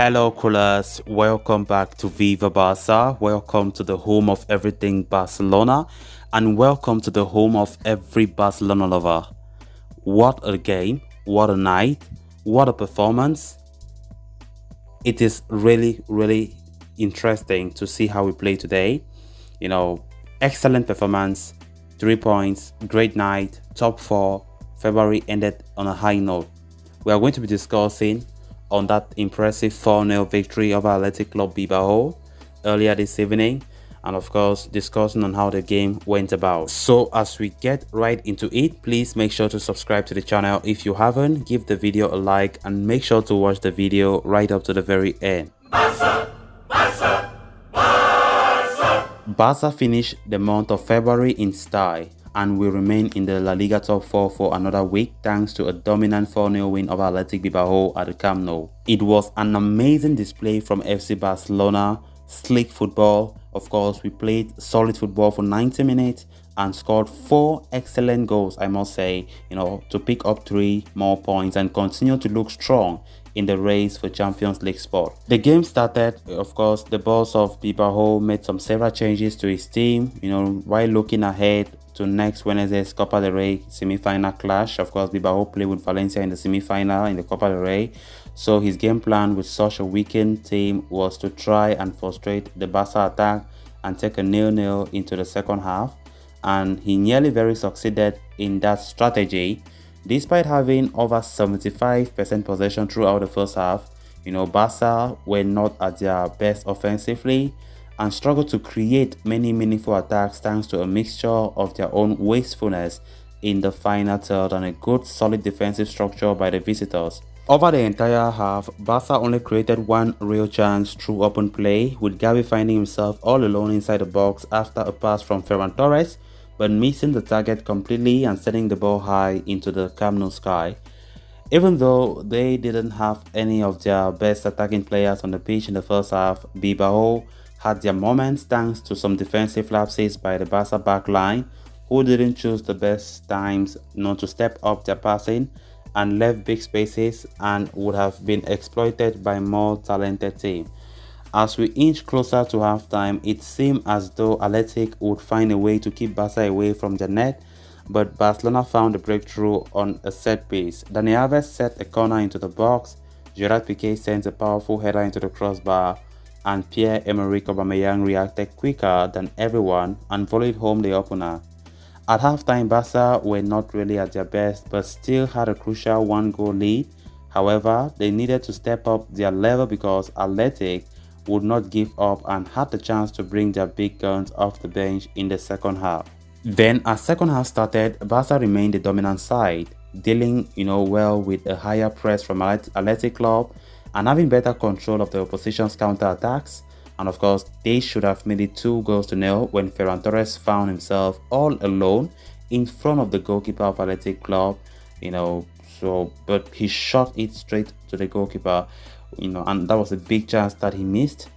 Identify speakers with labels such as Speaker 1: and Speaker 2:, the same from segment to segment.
Speaker 1: Hello, coolers. Welcome back to Viva Barça. Welcome to the home of everything Barcelona, and welcome to the home of every Barcelona lover. What a game! What a night! What a performance! It is really interesting to see how we play today. Excellent performance, 3 points, great night, top four. February ended on a high note. We are going to be discussing on that impressive 4-0 victory over Athletic Club Bilbao earlier this evening, and of course discussing on how the game went about. So as we get right into it, please make sure to subscribe to the channel if you haven't, give the video a like, and make sure to watch the video right up to the very end. Barça! Barça! Barça! Barça finished the month of February in style and will remain in the LaLiga top 4 for another week thanks to a dominant 4-0 win over Athletic Bilbao at the Camp Nou. It was an amazing display from FC Barcelona, slick football. Of course, we played solid football for 90 minutes and scored 4 excellent goals, I must say, to pick up 3 more points and continue to look strong in the race for Champions League spot. The game started, of course, the boss of Bilbao made several changes to his team, while looking ahead to next Wednesday's Copa del Rey semi-final clash. Of course, Bilbao play with Valencia in the semi-final in the Copa del Rey. So his game plan with such a weakened team was to try and frustrate the Barca attack and take a 0-0 into the second half. And he nearly very succeeded in that strategy. Despite having over 75% possession throughout the first half, Barca were not at their best offensively and struggled to create many meaningful attacks thanks to a mixture of their own wastefulness in the final third and a good solid defensive structure by the visitors. Over the entire half, Barca only created one real chance through open play, with Xavi finding himself all alone inside the box after a pass from Ferran Torres, but missing the target completely and sending the ball high into the Camp Nou sky. Even though they didn't have any of their best attacking players on the pitch in the first half, Bilbao had their moments thanks to some defensive lapses by the Barca backline, who didn't choose the best times not to step up their passing and left big spaces and would have been exploited by more talented team. As we inch closer to halftime, it seemed as though Athletic would find a way to keep Barca away from the net, but Barcelona found a breakthrough on a set piece. Dani Alves set a corner into the box, Gerard Piqué sent a powerful header into the crossbar, and Pierre-Emerick Aubameyang reacted quicker than everyone and volleyed home the opener. At halftime, Barca were not really at their best but still had a crucial 1-goal lead. However, they needed to step up their level because Athletic would not give up and had the chance to bring their big guns off the bench in the second half. Then, as second half started, Barca remained the dominant side, dealing well with a higher press from Athletic Club and having better control of the opposition's counter-attacks. And of course, they should have made it 2-0 when Ferran Torres found himself all alone in front of the goalkeeper of Athletic Club, but he shot it straight to the goalkeeper, and that was a big chance that he missed.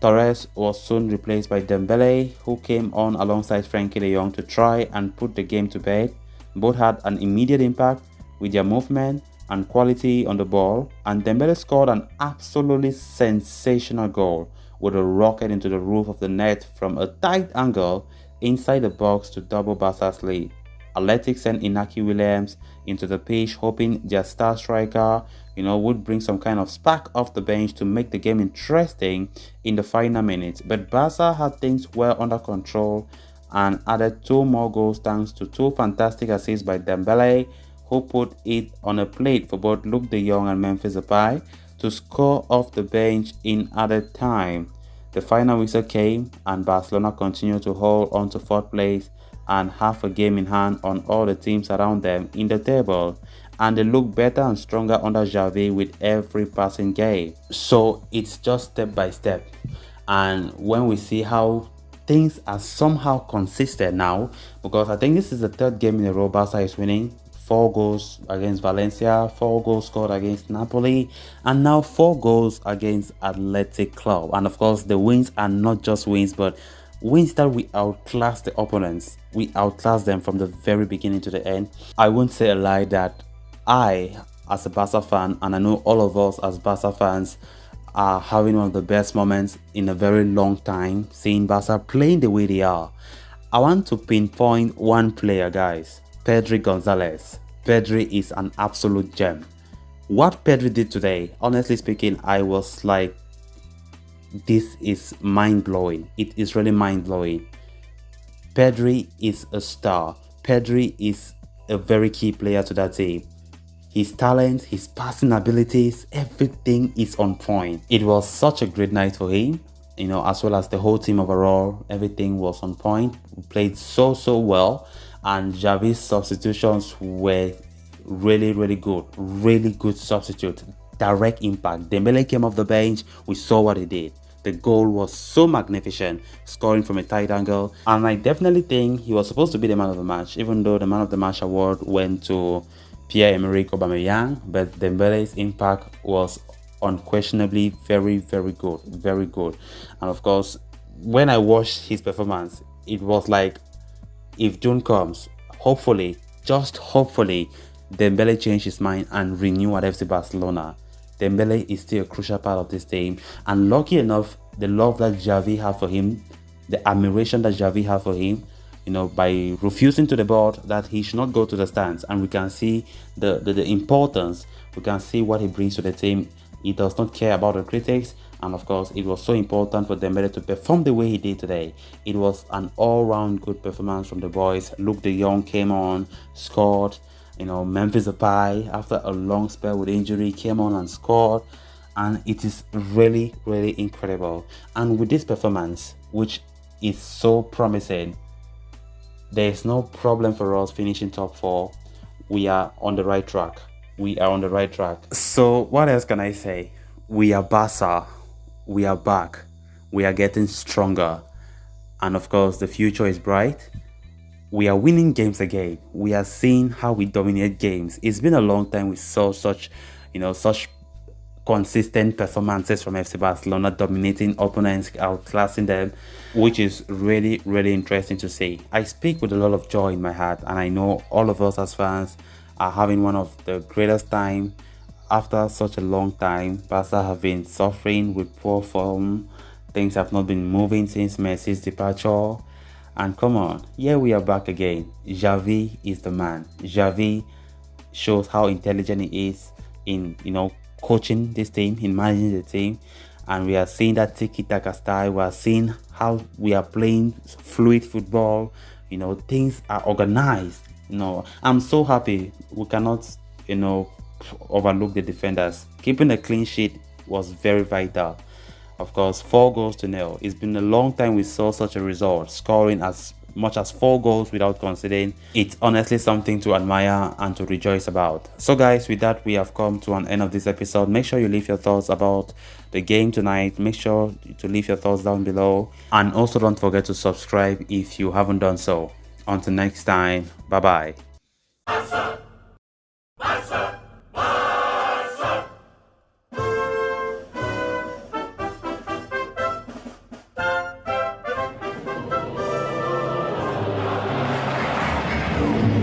Speaker 1: Torres was soon replaced by Dembele, who came on alongside Frenkie de Jong to try and put the game to bed. Both had an immediate impact with their movement and quality on the ball, and Dembele scored an absolutely sensational goal with a rocket into the roof of the net from a tight angle inside the box to double Barca's lead. Athletic sent Inaki Williams into the pitch, hoping their star striker, would bring some kind of spark off the bench to make the game interesting in the final minutes. But Barca had things well under control and added 2 more goals thanks to 2 fantastic assists by Dembele, who put it on a plate for both Luke de Jong and Memphis Depay to score off the bench in added time. The final whistle came and Barcelona continued to hold on to 4th place and have a game in hand on all the teams around them in the table, and they look better and stronger under Xavi with every passing game. So it's just step by step, and when we see how things are somehow consistent now, because I think this is the 3rd game in a row Barca is winning. 4 goals against Valencia, 4 goals scored against Napoli, and now 4 goals against Athletic Club. And of course, the wins are not just wins, but wins that we outclass the opponents. We outclass them from the very beginning to the end. I won't say a lie that I, as a Barca fan, and I know all of us as Barca fans, are having one of the best moments in a very long time, seeing Barca playing the way they are. I want to pinpoint one player, guys. Pedri Gonzalez. Pedri is an absolute gem. What Pedri did today, honestly speaking, I was like, this is mind-blowing. It is really mind-blowing. Pedri is a star. Pedri is a very key player to that team. His talent, his passing abilities, everything is on point. It was such a great night for him, as well as the whole team overall. Everything was on point. We played so well, and Xavi's substitutions were really good. Really good substitute. Direct impact. Dembele came off the bench. We saw what he did. The goal was so magnificent, scoring from a tight angle, and I definitely think he was supposed to be the man of the match, even though the man of the match award went to Pierre-Emerick Aubameyang. But Dembele's impact was unquestionably very good, very good. And of course, when I watched his performance, it was like, if June comes, hopefully, just hopefully, Dembele changed his mind and renew at FC Barcelona. Dembele is still a crucial part of this team, and lucky enough, the love that Xavi had for him, the admiration that Xavi had for him, by refusing to the board that he should not go to the stands, and we can see the importance, we can see what he brings to the team. He does not care about the critics, and of course, it was so important for Dembele to perform the way he did today. It was an all-round good performance from the boys. Luke de Jong came on, scored. Memphis Depay, after a long spell with injury, came on and scored, and it is really incredible. And with this performance, which is so promising, there is no problem for us finishing top 4. We are on the right track. So what else can I say? We are Barca. We are back. We are getting stronger, and of course, the future is bright. We are winning games again. We are seeing how we dominate games. It's been a long time we saw such consistent performances from FC Barcelona, dominating opponents, outclassing them, which is really interesting to see. I speak with a lot of joy in my heart, and I know all of us as fans are having one of the greatest time. After such a long time, Barca have been suffering with poor form. Things have not been moving since Messi's departure. And come on, here we are back again. Xavi is the man. Xavi shows how intelligent he is in, coaching this team, in managing the team. And we are seeing that tiki-taka style. We are seeing how we are playing fluid football. Things are organized. I'm so happy. We cannot, overlook the defenders. Keeping a clean sheet was very vital. Of course, 4-0. It's been a long time we saw such a result, scoring as much as 4 goals without conceding. It's honestly something to admire and to rejoice about. So guys, with that, we have come to an end of this episode. Make sure you leave your thoughts about the game tonight. Make sure to leave your thoughts down below. And also don't forget to subscribe if you haven't done so. Until next time, bye-bye.